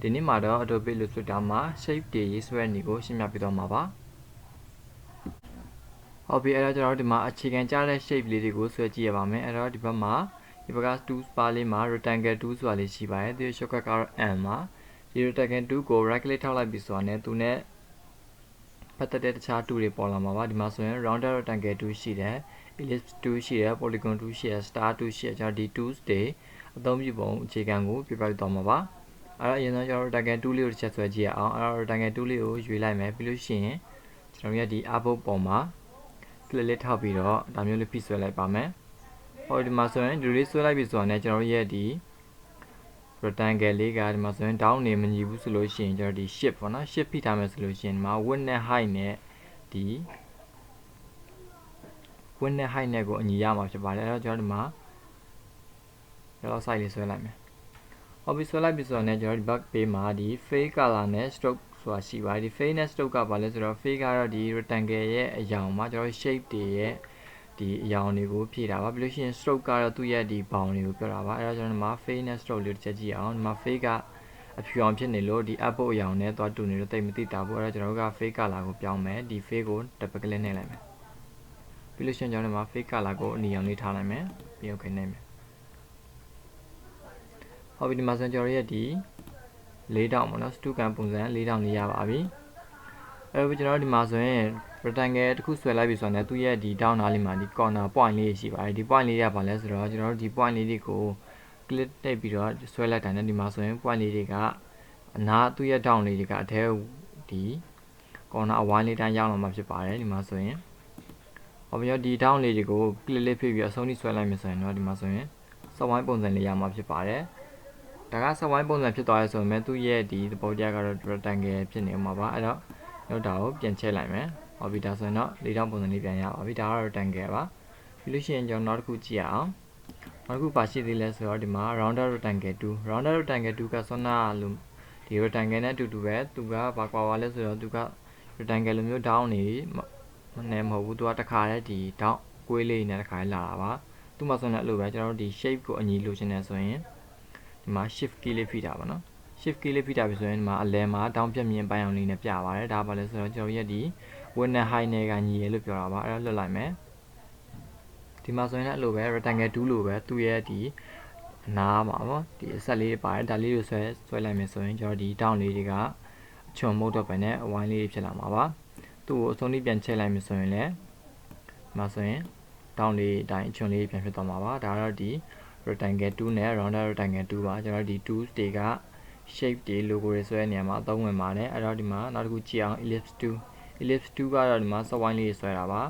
ဒီနေ့မှာတော့ Adobe Illustrator မှာ shape တွေရေးဆွဲနေကိုရှင်းပြပြတော့မှာပါဟုတ်ပြီအဲ့တော့ကျွန်တော်တို့ဒီမှာအခြေခံကြားတဲ့ shape လေးတွေကိုဆွဲကြည့်ရပါမယ်အဲ့တော့ဒီဘက်မှာဒီဘက်က tools bar လေးမှာ rectangle tool ဆိုတာလေးရှိပါတယ်ဒီ shortcut ကတော့ M ပါဒီ rectangle tool ကို right click ထောက်လိုက်ပြီးဆိုတာနဲ့သူနဲ့ပတ်သက်တဲ့တခြား tool တွေပေါ်လာမှာပါဒီမှာဆိုရင် rounded rectangle tool ရှိတယ် ellipse tool ရှိတယ် polygon tool ရှိတယ် star tool ရှိတယ်ကျွန်တော်ဒီ tools တွေအသုံးပြုပုံအခြေခံကိုပြပြသွားမှာပါအဲ့တော့အရင်ဆုံးကျွန်တော်တို့ rectangle tool လေးကိုတစ်ချက်ဆွဲကြည့်ရအောင်အဲ့တော့ rectangle tool လေးကိုရွေးလိုက်မယ်ပြီးလို့ရှိရင်ကျွန်တော်ရဲ့ဒီ artboard ပေါ်မှာ click လေးထောက်ပြီးတော့ဒါမျိုးလေးဖိဆွဲလိုက်ပါမယ်ဟောဒီမှာဆိုရင်ဒီလေးဆွဲလိုက်ပြီဆိုတာနဲ့ကျွန်တော်ရဲ့ဒီ rectangle လေးကဒီမှာဆိုရင် down နေမညီဘူးဆိုလို့ရှိရင်ကျွန်တော်ဒီ shift ပေါ့နော် shift ဖိထားမယ်ဆိုလို့ရှိရင်ဒီမှာ width နဲ့ height နဲ့ဒီ width နဲ့ height နဲ့ကိုအညီရမှာဖြစ်ပါတယ်အဲ့တော့ကျွန်တော်ဒီမှာဒီလောက် size လေးဆွဲလိုက်မယ်ဟောပြီးဆွဲလိုက်ပြီဆိုတော့ねကျွန်တော်ဒီ back page မှာဒီ fade color နဲ့ stroke ဆိုတာရှိပါတယ်ဒီ fade နဲ့ stroke ကဘာလဲဆိုတော့ fade ကတော့ဒီ rectangle ရဲ့အရောင်မှာကျွန်တော် shape တွေရဲ့ဒီအရောင်တွေကိုဖြည့်တာပါပြီးလို့ရှိရင် stroke ကတော့သူ့ရဲ့ဒီ bound တွေကိုပြောတာပါအဲ့တော့ကျွန်တော်ဒီမှာ fade နဲ့ stroke လေးတစ်ချက်ကြည့်အောင်ဒီမှာ fade ကအဖြူအောင်ဖြစ်နေလို့ဒီ up အရောင်နဲ့သွားတူနေလို့တိတ်မသိတာဘူးအဲ့တော့ကျွန်တော်တို့က fade color ကိုပြောင်းမယ်ဒီ fade ကို double click နှိပ်လိုက်မယ်ပြီးလို့ရှိရင်ကျွန်တော်ဒီမှာ fade color ကိုအနီရောင်လေးထားလိုက်မယ်ပြီး okay နှိပ်မယ်ဟုတ်ပြီဒီမှာဆိုရင်ကျွန်တော်ရဲ့ဒီ၄တောင်ပေါ့နော်စတူကန်ပုံစံ၄တောင်လေးရပါပြီအဲ့တော့ကျွန်တော်တို့ဒီမှာဆိုရင် rectangle တစ်ခုဆွဲလိုက်ပြီဆိုတော့သူ့ရဲ့ဒီတောင်နားလေးမှာဒီ corner point လေးရှိပါတယ်ဒီ point လေးကဘာလဲဆိုတော့ကျွန်တော်တို့ဒီ point လေးတွေကို click နှိပ်ပြီးတော့ဆွဲလိုက်တာနဲ့ဒီမှာဆိုရင် point လေးတွေကအနားသူ့ရဲ့တောင်လေးတွေကအထဲဒီ corner အဝိုင်းလေးတိုင်းရောက်လာမှာဖြစ်ပါတယ်ဒီမှာဆိုရင်ဟောပြီးတော့ဒီတောင်လေးတွေကို click လေးဖိပြီးအဆုံးထိဆွဲလိုက်မယ်ဆိုရင်တော့ဒီမှာဆိုရင်စဝိုင်းပုံစံလေးရမှာဖြစ်ပါတယ်ဒါကစဝိုင်းပုံစံဖြစ်သွားရဆိုရင်သူ့ရဲ့ဒီသဘောတရားကတော့ rectangle ဖြစ်နေမှာပါအဲ့တော့ကျွန်တော်ဒါကိုပြန်ချဲ့လိုက်မယ်ဟောပြီးဒါဆိုရင်တော့၄တောင်ပုံစံလေးပြန်ရပါပြီဒါကတော့ rectangle ပါပြီးလို့ရှိရင်ကျွန်တော်နောက်တစ်ခုကြည့်ရအောင်နောက်တစ်ခုပါရှိသေးလဲဆိုတော့ဒီမှာ rounded rectangle 2 rounded rectangle 2ကဆွမ်းနာလို့ဒီ rectangle နဲ့အတူတူပဲသူကဘာကွာပါလဲဆိုတော့သူက rectangle လိုမျိုး down နေမဟုတ်ဘူးသူကတခါတည်းဒီ down ကွေးလေးနဲ့တခါတည်းလာတာပါသူ့မှာဆိုရင်အဲ့လိုပဲကျွန်တော်တို့ဒီ shape ကိုအညီလိုချင်တယ်ဆိုရင်ဒီမှာ shift key လေးဖိတာပါနော် shift key လေးဖိတာပြီဆိုရင်ဒီမှာအလဲမှာတောင်းပြမြင်ပိုင်းအောင်လေးနဲ့ပြပါတယ်ဒါပါလဲဆိုတော့ကျွန်တော်ရဲ့ဒီ width နဲ့ height နဲ့ကညီရလို့ပြောတာပါအဲ့တော့လွတ်လိုက်မယ်ဒီမှာဆိုရင်လည်းအဲ့လိုပဲ rectangle 2လိုပဲသူ့ရဲ့ဒီအနားမှာပေါ့ဒီအဆက်လေးပါတယ်ဒါလေးကိုဆွဲလိုက်မယ်ဆိုရင်ကျွန်တော်ဒီတောင်းလေးတွေကအချွန်မဟုတ်တော့ပဲနဲ့အဝိုင်းလေးဖြစ်လာမှာပါသူ့ကိုအဆုံးလေးပြန်ချဲ့လိုက်မယ်ဆိုရင်လည်းဒီမှာဆိုရင်တောင်းလေးအတိုင်းအချွန်လေးပြန်ဖြစ်သွားမှာပါဒါကတော့ဒီ rectangle 2နဲ့ rounded rectangle 2ပါကျွန်တော်ဒီ tools တွေက shape တွေ logo တွေဆွဲနေရမှာအသုံးဝင်ပါတယ်အဲ့တော့ဒီမှာနောက်တစ်ခုကြည့်အောင် ellipse 2ကတော့ဒီမှာစဝိုင်းလေးဆွဲတာပ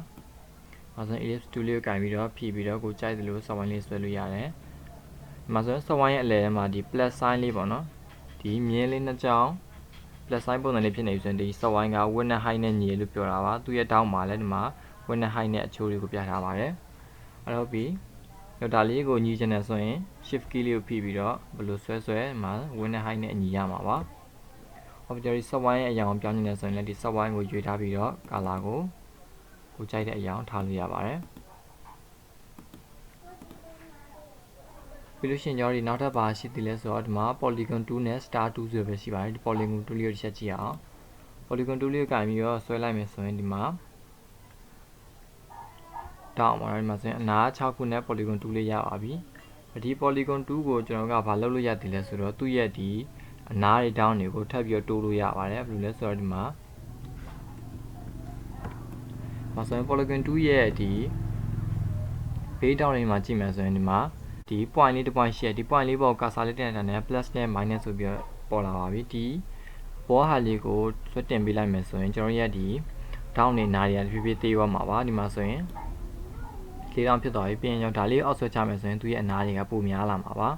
ါအဲဆိုရင် ellipse 2လေးကိုကင်ပြီးတော့ဖြည့်ပြီးတော့ကိုကြိုက်သလိုစဝိုင်းလေးဆွဲလို့ရတယ်ဒီမှာဆိုရင်စဝိုင်းရဲ့အလယ်မှာဒီ plus sign လေးပေါ့နော်ဒီမြင်းလေးနှစ်ကြောင်း plus sign ပုံစံလေးဖြစ်နေပြီဆိုရင်ဒီစဝိုင်းက width နဲ့ height နဲ့ညီရလို့ပြောတာပါသူ့ရဲ့တောင်းမှာလည်းဒီမှာ width နဲ့ height နဲ့အချိုးတွေကိုပြထားပါတယ်အဲ့တော့ပြီးဒါလေးကိုညီချင်တယ်ဆိုရင် shift key လေးကိုဖိပြီးတော့ဘယ်လိုဆွဲမှာ width နဲ့ height နဲ့အညီရမှာပါဟောပြီးတော့ဒီ subwine ရဲ့အရောင်ပြောင်းနေတယ်ဆိုရင်လည်းဒီ subwine ကိုရွေးထားပြီးတော့ color ကိုကြိုက်တဲ့အရောင်ထားလို့ရပါတယ်ပြီးလို့ရှိရင်ကျွန်တော်ဒီနောက်ထပ်ပါရှိသေးလဲဆိုတော့ဒီမှာ polygon 2နဲ့ star 2ဆိုပဲရှိပါတယ်ဒီ polygon 2လေးကိုတစ်ချက်ကြည့်အောင် polygon 2လေးကိုကင်ပြီးတော့ဆွဲလိုက်မယ်ဆိုရင်ဒီမှာတောင်းပါတော့ဒီမှာဆိုရင်အနား6ခုနဲ့ polygon 2လေးရပါပြီဒီ polygon 2ကိုကျွန်တော်ကဘာလုပ်လို့ရသေးလဲဆိုတော့သူ့ရဲ့ဒီအနားတွေတောင်းတွေကိုထပ်ပြီးတော့တိုးလို့ရပါတယ်ဘယ်လိုလဲဆိုတော့ဒီမှာဆိုရင် polygon 2ရဲ့ဒီဘေးတောင်းတွေမှာကြည့်မယ်ဆိုရင်ဒီမှာဒီ point လေးတစ် point ရှိတယ်ဒီ point လေးပေါ်ကာဆာလေးတင်တဲ့နဲ့ plus နဲ့ minus ဆိုပြီးတော့ပေါ်လာပါပြီဒီဘောဟာလေးကိုဆွတ်တင်ပေးလိုက်မယ်ဆိုရင်ကျွန်တော်ရဲ့ဒီတောင်းတွေနားတွေကဖြည်းဖြည်းသေးသွားမှာပါဒီမှာဆိုရင်လေးတောင်းဖြစ်သွားပြီပြင်ရောက်ဒါလေးအောက်ဆွဲချမယ်ဆိုရင်သူရဲ့အနားတွေကပိုများလာမှာပါ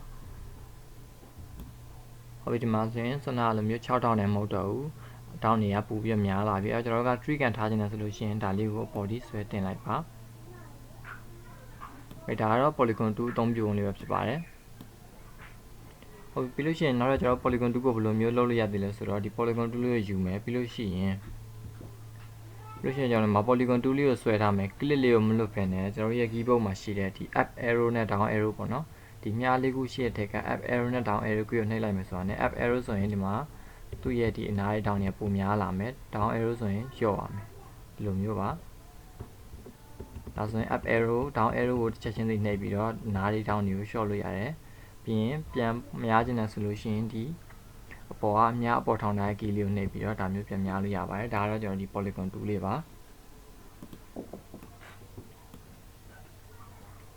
ဟုတ်ပြီဒီမှာဆိုရင်စနာလိုမျိုး6တောင်းနဲ့မဟုတ်တော့ဘူးတောင်းတွေကပိုပြီးများလာပြီအဲကျွန်တော်တို့က tree ကန်ထားခြင်းနဲ့ဆိုလို့ရှိရင်ဒါလေးကို body ဆွဲတင်လိုက်ပါဒါကတော့ polygon 2အသုံးပြုပုံလေးပဲဖြစ်ပါတယ်ဟုတ်ပြီးလို့ရှိရင်နောက်တော့ကျွန်တော် polygon 2ကိုဘယ်လိုမျိုးလုပ်လို့ရသေးလဲဆိုတော့ဒီ polygon 2လေးကိုယူမယ်ပြီးလို့ရှိရင်ကျွန်တော်မှာ polygon 2လေးကိုဆွဲထားမယ် click လေးကိုမလွတ်ဖ ೇನೆကျွန်တော်ရဲ့ keyboard မှာရှိတဲ့ဒီ up arrow နဲ့ down arrow ပေါ့နော် ဒီမြားလေးခုရှိတဲ့ထက်က up arrow နဲ့ down arrow ကိုနှိပ်လိုက်မယ်ဆိုတာနဲ့ up arrow ဆိုရင်ဒီမှာသူ့ရဲ့ဒီအနားရဲ့ down နဲ့ပုံများလာမယ် down arrow ဆိုရင်လျော့ပါမယ်ဒီလိုမျိုးပါဒါဆိုရင် up arrow down arrow ကိုတစ်ချက်ချင်းစီနှိပ်ပြီးတော့နားလေး down တွေကိုလျှော့လို့ရတယ်ပြီးရင်ပြန်များခြင်းနဲ့ဆိုလို့ရှိရင်ဒီအပေါ်ကအများအပေါ်ထောင်ထားတဲ့ key လေးကိုနှိပ်ပြီးတော့ဒါမျိုးပြန်များလို့ရပါတယ်ဒါကတော့ကျွန်တော်ဒီ polygon tool လေးပါ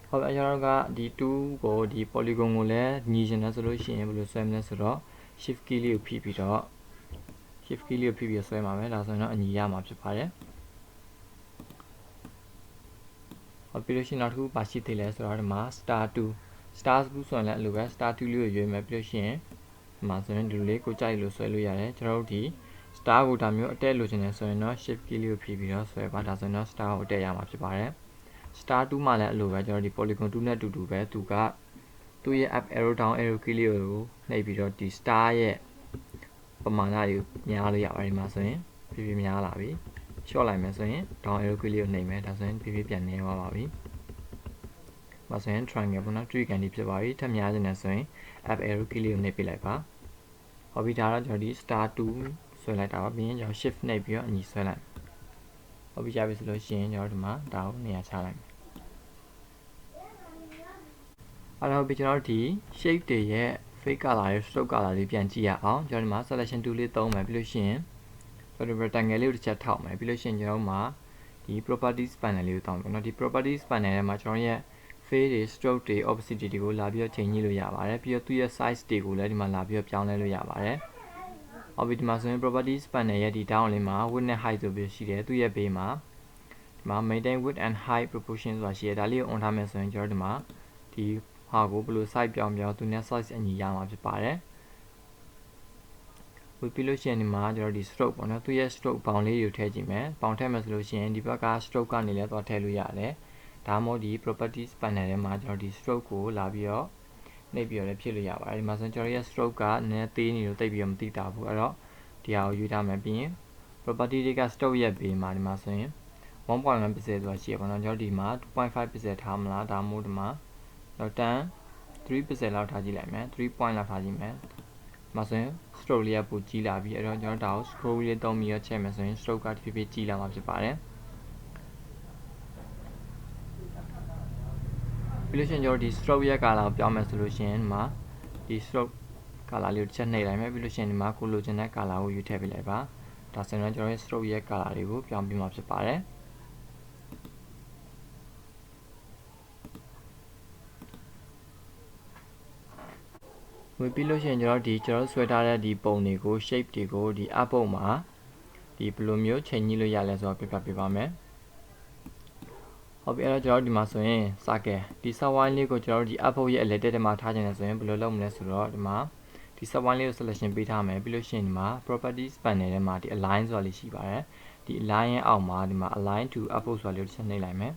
ဟုတ်ပြီကျွန်တော်ကဒီ tool ကိုဒီ polygon ကိုလည်းညီခြင်းနဲ့ဆိုလို့ရှိရင်ဘယ်လိုဆွဲမလဲဆိုတော့ shift key လေးကိုဖိပြီးတော့ shift key လေးကိုဖိပြီးဆွဲမှာပဲဒါဆိုရင်တော့အညီရမှာဖြစ်ပါတယ်ဟုတ်ပြီလို့ရှိရင်နောက်တစ်ခုပါရှိသေးလဲဆိုတော့ဒီမှာ star 2ဆိုရင်လည်းအဲ့လိုပဲ star 2လေးကိုရွေးမယ်ပြီးလို့ရှိရင်ဒီမှာဆိုရင်ဒီလိုလေးကိုကြိုက်လို့ဆွဲလို့ရတယ်ကျွန်တော်တို့ဒီ star ကိုဒါမျိုးအတက်လို့ခြင်းနဲ့ဆိုရင်တော့ shift key လေးကိုဖိပြီးတော့ဆွဲပါဒါဆိုရင်တော့ star ကိုအတက်ရမှာဖြစ်ပါတယ်star 2မှာလည်းအဲ့လိုပဲကျွန်တော်ဒီ polygon 2နဲ့အတူတူပဲသူကသူ့ရဲ့ up arrow down arrow key လေးကိုနှိပ်ပြီးတော့ဒီ star ရဲ့ပမာဏတွေကိုများလို့ရပါတယ်ဒီမှာဆိုရင်ဖြည်းဖြည်းများလာပြီလျှော့လိုက်မယ်ဆိုရင် down arrow key လေးကိုနှိပ်မယ်ဒါဆိုရင်ဖြည်းဖြည်းပြန်နေသွားပါပြီဒါဆိုရင် triangle ပေါ့နော် triangle ဖြစ်ပါပြီထပ်များခြင်းနဲ့ဆိုရင် up arrow key လေးကိုနှိပ်ပြလိုက်ပါဟုတ်ပြီဒါတော့ကျွန်တော်ဒီ star 2ဆွဲလိုက်တာပါပြီးရင်ကျွန်တော် shift နှိပ်ပြီးတော့အညီဆွဲလိုက်ဟုတ်ပြီရပြီဆိုလို့ရှိရင်ကျွန်တော်ဒီမှာဒါကိုနေရာချလိုက်မယ်အဲ့တော့ကျွန်တော်ဒီ shape တွေရဲ့ fake color ရဲ့ stroke color လေးပြန်ကြည့်ရအောင်ကျွန်တော်ဒီမှာ selection tool လေးသုံးမယ်ပြီးလို့ရှိရင်ကျွန်တော် rectangle လေးကိုတစ်ချက်ထောက်မယ်ပြီးလို့ရှိရင်ကျွန်တော်မှာဒီ properties panel လေးကိုတောင်းပါတော့ဒီ properties panel ထဲမှာကျွန်တော်ရဲ့ fade တွေ stroke တွေ opacity တွေကိုလာပြီးတော့ချိန်ညှိလို့ရပါတယ်ပြီးတော့သူ့ရဲ့ size တွေကိုလည်းဒီမှာလာပြီးတော့ပြောင်းလဲလို့ရပါတယ်ဟုတ်ပြီဒီမှာဆိုရင် properties panel ရဲ့ဒီ down လေးမှာ width နဲ့ height ဆိုပြီးရှိတယ်သူ့ရဲ့ဘေးမှာဒီမှာ maintain width and height proportion ဆိုတာရှိတယ်ဒါလေးကို on ထားမယ်ဆိုရင်ကျွန်တော်ဒီမှာဒီဟာကိုဘယ်လို size ပြောင်းသူနဲ့ size အညီရမှာဖြစ်ပါတယ်ပြီးလို့ရှိရင်ဒီမှာကျွန်တော်ဒီ stroke ပေါ့နော်သူရဲ့ stroke ဘောင်လေးကိုထည့်ကြည့်မယ်ဘောင်ထည့်မယ်ဆိုလို့ရှိရင်ဒီဘက်က stroke ကနေလည်းသွားထည့်လို့ရတယ်ဒါမှမဟုတ်ဒီ properties panel ထဲမှာကျွန်တော်ဒီ stroke ကိုလာပြီးတော့နှိပ်ပြီးတော့လည်းဖြည့်လို့ရပါတယ်ဒီမှာဆိုရင်ကျွန်တော်ရဲ့ stroke ကနည်းနည်းသေးနေလို့တိတ်ပြီးတော့မသိတာဘူးအဲ့တော့ဒီဟာကိုယူထားမယ်ပြီးရင် property တွေက stroke ရဲ့ဘေးမှာဒီမှာဆိုရင် 1.1 pixel ဆိုတာရှိရပါတော့ကျွန်တော်ဒီမှာ 2.5 pixel ထားမလားဒါမှမဟုတ်ဒီမှာတော့3 pixel လောက်ထားကြည့်လိုက်မယ်3 point လောက်ထားကြည့်မယ်မှာဆိုရင် stroke လေးကပိုကြီးလာပြီအဲ့တော့ကျွန်တော်ဒါကို scroll လေးသုံးပြီးတော့ချက်မယ်ဆိုရင် stroke ကတဖြည်းဖြည်းကြီးလာမှာဖြစ်ပါတယ်ပြီးလို့ရှိရင်ကျွန်တော်ဒီ stroke ရဲ့ color ကိုပြောင်းမယ်ဆိုလို့ရှိရင်ဒီမှာဒီ stroke color လေးကိုတစ်ချက်နှိပ်လိုက်မယ်ပြီးလို့ရှိရင်ဒီမှာကိုလိုချင်တဲ့ color ကိုယူထည့်ပေးလိုက်ပါဒါဆိုရင်ကျွန်တော်ရဲ့ stroke ရဲ့ color တွေကိုပြောင်းပြမှာဖြစ်ပါတယ်ဝင်ပြီးလို့ရှိရင်ကျွန်တော်ဆွဲထားတဲ့ဒီပုံတွေကို shape တွေကိုဒီအပုတ်မှာဒီဘယ်လိုမျိုးချိန်ညှိလို့ရလဲဆိုတော့ပြပြပေးပါမယ်ဟုတ်ပြီအဲ့တော့ကျွန်တော်ဒီမှာဆိုရင် circle ဒီ subwine လေးကိုကျွန်တော်ဒီအပုတ်ရဲ့အလဲတက်ထဲမှာထားခြင်းလဲဆိုရင်ဘယ်လိုလုပ်မလဲဆိုတော့ဒီမှာဒီ subwine လေးကို selection ပေးထားမယ်ပြီးလို့ရှိရင်ဒီမှာ properties panel ထဲမှာဒီ align ဆိုတာလေးရှိပါတယ်ဒီ align ရဲ့အောက်မှာဒီမှာ align to အပုတ်ဆိုတာလေးကိုတစ်ချက်နှိပ်လိုက်မယ်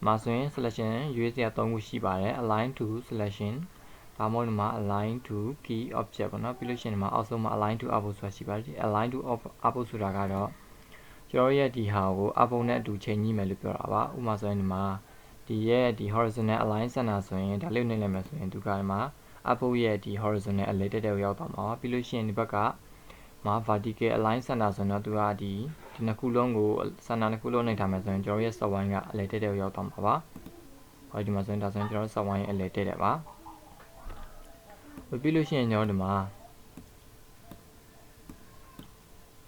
မှာဆိုရင် selection ရွေးစရာ၃ခုရှိပါတယ် align to selectionဒါမှမဟုတ်ဒီမှာ align to key object ပေါ့နော်ပြီးလို့ရှိရင်ဒီမှာအောက်ဆုံးမှာ align to output ဆိုတာရှိပါတယ် align to output ဆိုတာကတော့ကျွန်တော်ရဲ့ဒီဟာကိုအပုံနဲ့အတူချိန်ညှိမယ်လို့ပြောတာပါဥပမာဆိုရင်ဒီမှာဒီရဲ့ဒီ horizontal align center ဆိုရင်ဒါလေးကိုနှိပ်လိုက်မယ်ဆိုရင်သူကဒီမှာအပုံရဲ့ဒီ horizontal အလဲတက်တဲ့ကိုရောက်သွားမှာပါပြီးလို့ရှိရင်ဒီဘက်ကမှာ vertical align center ဆိုတော့သူကဒီနှစ်ခုလုံးကို center နှစ်ခုလုံးနှိပ်ထားမယ်ဆိုရင်ကျွန်တော်ရဲ့ subwine ကအလဲတက်တဲ့ကိုရောက်သွားမှာပါဟောဒီမှာဆိုရင်ဒါဆိုရင်ကျွန်တော် subwine ရဲ့အလဲတက်တဲ့ပါပြီးလို့ရှိရင်ကျွန်တော်ဒီမှာ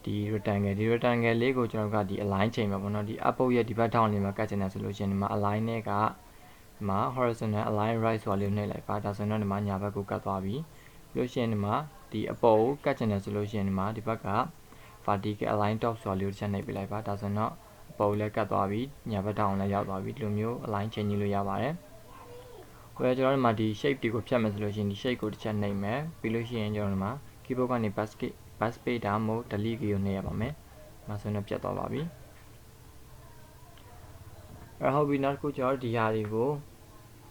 ဒီ rectangle လေးကိုကျွန်တော်ကဒီ align ချိန်မှာပေါ့နော်ဒီအပုတ်ရဲ့ဒီဘက်ထောင်လေးမှာကတ်ချင်တယ်ဆိုလို့ရှိရင်ဒီမှာ align နဲ့ကဒီမှာ horizontal align right ဆိုတာလေးကိုနှိပ်လိုက်ပါဒါဆိုရင်တော့ဒီမှာညာဘက်ကိုကတ်သွားပြီပြီးလို့ရှိရင်ဒီမှာဒီအပုတ်ကိုကတ်ချင်တယ်ဆိုလို့ရှိရင်ဒီမှာဒီဘက်က vertical align top ဆိုတာလေးကိုတစ်ချက်နှိပ်ပေးလိုက်ပါဒါဆိုရင်တော့အပုတ်လည်းကတ်သွားပြီညာဘက်ထောင်လည်းရောက်သွားပြီဒီလိုမျိုး align ချိန်ညှိလို့ရပါတယ်ကိုယ်ကျွန်တော်တို့မှာဒီ shape တွေကိုဖြတ်မယ်ဆိုလို့ရှိရင်ဒီ shape ကိုတစ်ချက်နှိပ်မယ်ပြီးလို့ရှိရင်ကျွန်တော်တို့မှာ keyboard ကနေ backspace ဒါမှမဟုတ် delete ကိုနှိပ်ရပါမယ်။ဒါဆိုရင်ပြတ်သွားပါပြီ။ဟုတ်ပြီနောက်တစ်ခုကျွန်တော်ဒီဟာတွေကို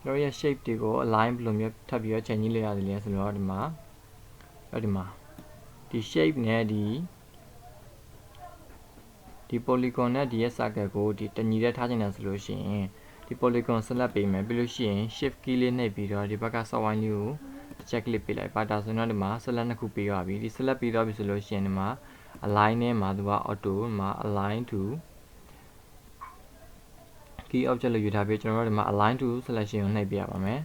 ကျွန်တော်ရဲ့ shape တွေကို align ဘယ်လိုမျိုးထပ်ပြီးတော့ချိန်ညှိလို့ရတယ်လဲဆိုတော့ဒီမှာဒီ shape နဲ့ဒီ polygon နဲ့ဒီရဲ့ circle ကိုဒီတညီတဲ့ထားချင်တယ်ဆိုလို့ရှိရင် ဒီ polygon select ပေးမယ်ပြီးလို့ရှိရင် shift key လေးနှိပ်ပြီးတော့ဒီဘက်က software လေးကိုတစ်ချက် click ပေးလိုက်ပါဒါဆိုရင်တော့ဒီမှာ select နှစ်ခုပေးရပြီဒီ select ပြီးတော့ပြီဆိုလို့ရှိရင်ဒီမှာ align နဲ့မှာသူက auto ဒီမှာ align to key object လို့ယူထားပြီးကျွန်တော်တို့ဒီမှာ align to selection ကိုနှိပ်ပြရပါမယ်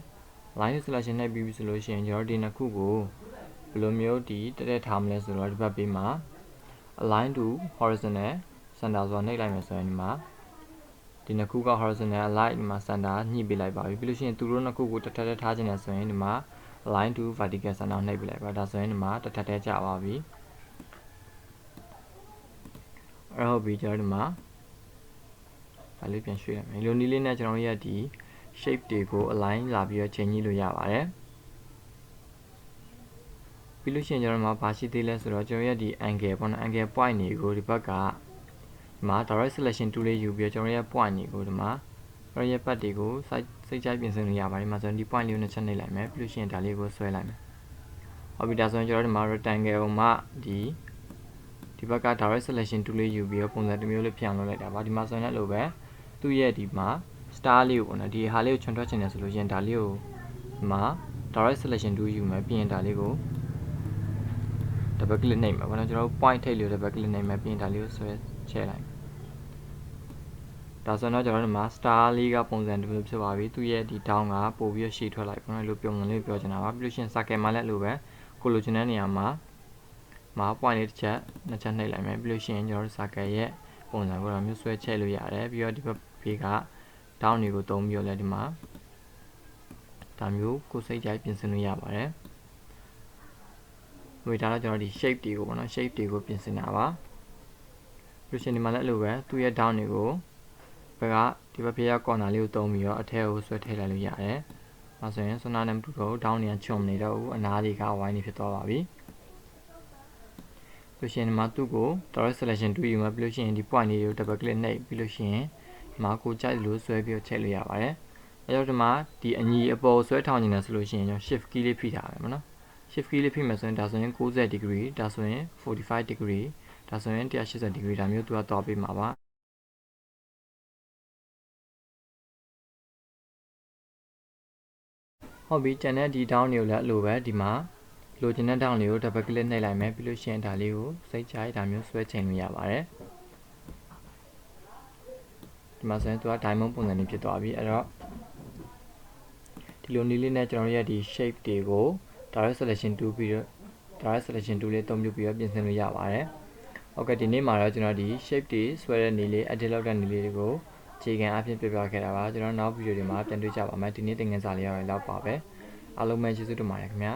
align to selection နှိပ်ပြီးပြီဆိုလို့ရှိရင်ကျွန်တော်တို့ဒီနှစ်ခုကိုဘယ်လိုမျိုးဒီတက်ထားမလဲဆိုတော့ဒီဘက်ပေးမှာ align to horizontal center ဆိုတော့နှိပ်လိုက်မယ်ဆိုရင်ဒီမှာဒီနှစ်ခုက horizontal align ဒီမှာ center ညှိပေးလိုက်ပါပြီပြီးလို့ရှိရင်သူတို့နှစ်ခုကိုတစ်ထပ်ထပ်ထားခြင်းနဲ့ဆိုရင်ဒီမှာ align to vertical center နှိပ်ပေးလိုက်ပါဒါဆိုရင်ဒီမှာတစ်ထပ်ထပ်ကျပါပြီအဲ့ဟုတ်ပြီကျွန်တော်ဒီမှာဒါလေးပြန်ရွှေ့လိုက်မယ်ဒီလိုနည်းလေးနဲ့ကျွန်တော်တို့ရဲ့ဒီ shape တွေကို align လာပြီးတော့ချိန်ကြည့်လို့ရပါတယ်ပြီးလို့ရှိရင်ကျွန်တော်တို့မှာဘာရှိသေးလဲဆိုတော့ကျွန်တော်ရဲ့ဒီ angle ပေါ့နော် angle point တွေကိုဒီဘက်ကဒီမှာ direct selection tool လေးယူပြီးတော့ကျွန်တော်ရဲ့ point တွေကိုဒီမှာကျွန်တော်ရဲ့ပတ်တွေကို စိတ်ကြိုက်ပြင်ဆင်လို့ရပါတယ်ဒီမှာဆိုရင်ဒီ point လေးကိုနှစ်ချက်နှိပ်လိုက်မယ်ပြီးလို့ရှိရင်ဒါလေးကိုဆွဲလိုက်မယ်ဟုတ်ပြီဒါဆိုရင်ကျွန်တော်ဒီမှာ rectangle မှာဒီဘက်က direct selection tool လေးယူပြီးတော့ပုံစံတစ်မျိုးလေးပြန်လုပ်လိုက်တာပါဒီမှာဆိုရင်လည်းလိုပဲသူ့ရဲ့ဒီမှာ star လေးကိုပေါ့နော်ဒီဟာလေးကိုခြုံထွက်ချင်တယ်ဆိုလို့ရှိရင်ဒါလေးကိုဒီမှာ direct selection tool ယူမယ်ပြီးရင်ဒါလေးကိုdouble click နှိပ်မယ်ပေါ့နော်ကျွန်တော်တို့ point ထိပ်လေးကို double click နှိပ်မယ်ပြီးရင်ဒါလေးကိုဆွဲချဲလိုက်ဒါဆိုတော့ကျွန်တော်တို့ဒီမှာ star လေးကပုံစံတစ်မျိုးဖြစ်ပါပြီသူ့ရဲ့ဒီ down ကပို့ပြီးတော့ရှေ့ထွက်လိုက်ပေါ့နော်လို့ပုံစံလေးပြောချင်တာပါပြီးလို့ရှိရင် circle မှာလည်းလိုပဲကိုလိုချင်တဲ့နေရာမှာpoint လေးတစ်ချက်နှစ်ချက်နှိပ်လိုက်မယ်ပြီးလို့ရှိရင်ကျွန်တော်တို့ circle ရဲ့ပုံစံကိုတော့မျိုးဆွဲချဲလို့ရတယ်ပြီးတော့ဒီဘက်ဘေးက down တွေကိုသုံးပြီးတော့လည်းဒီမှာဒါမျိုးကိုစိတ်ကြိုက်ပြင်ဆင်လို့ရပါတယ်ဝေဒါတော့ကျွန်တော်ဒီ shape တွေကိုပေါ့နော် shape တွေကိုပြင်ဆင်တာပါပြီးလို့ရှိရင်ဒီမှာလည်းအဲ့လိုပဲသူ့ရဲ့ down တွေကိုဘက်ကဒီဘက်ဖေးရ corner လေးကိုသုံးပြီးတော့အထက်ကိုဆွဲထည့်လိုက်လို့ရတယ်။ဒါဆိုရင်ဆွမ်းနာနဲ့မတူတော့ down နေချွန်နေတော့ဘူးအနားတွေကဝိုင်းနေဖြစ်သွားပါပြီ။ပြီးလို့ရှိရင်ဒီမှာသူ့ကို direct selection 2ယူမှာပြီးလို့ရှိရင်ဒီ point လေးကို double click နှိပ်ပြီးလို့ရှိရင်ဒီမှာကိုကြိုက်လို့ဆွဲပြီးတော့ထည့်လို့ရပါတယ်။အဲကြောင့်ဒီမှာဒီအညီအပေါ်ဆွဲထောင်နေတယ်ဆိုလို့ရှိရင်ကျွန်တော် shift key လေးဖိထားမယ်နော်။ shift key လေးဖိမယ်ဆိုရင်ဒါဆိုရင်90 degree ဒါဆိုရင်45 degree ဒါဆိုရင်180 degree ဒါမျိုးသူကသွားပေးမှာပါ။ဟုတ်ပြီကျန်တဲ့ဒီ down တွေကိုလည်းအလိုပဲဒီမှာလိုချင်တဲ့ down လေးကို double click နှိပ်လိုက်မယ်ပြီးလို့ရှိရင်ဒါလေးကိုစိတ်ကြိုက်ဒါမျိုးဆွဲချိန်လို့ရပါတယ်ဒီမှာဆိုရင်သူက diamond ပုံစံလေးဖြစ်သွားပြီအဲ့တော့ဒီလိုနည်းလေးနဲ့ကျွန်တော်တို့ရဲ့ဒီ shape တွေကို direct selection tool ပြီးတော့ direct selection tool လေးအသုံးပြုပြီးတော့ပြင်ဆင်လို့ရပါတယ်ဟုတ်ကဲ့ဒီနေ့မှာတော့ကျွန်တော်ဒီ shape တွေဆွဲတဲ့နည်းလေး edit လုပ်တဲ့နည်းလေးတွေကိုအခြေခံအဖြစ်ပြပြခဲ့တာပါကျွန်တော်နောက်ဗီဒီယိုတွေမှာပြန်တွေ့ကြပါမယ်ဒီနေ့သင်ခန်းစာလေးရအောင်လောက်ပါပဲအားလုံးပဲကျေးဇူးတင်ပါတယ်ခင်ဗျာ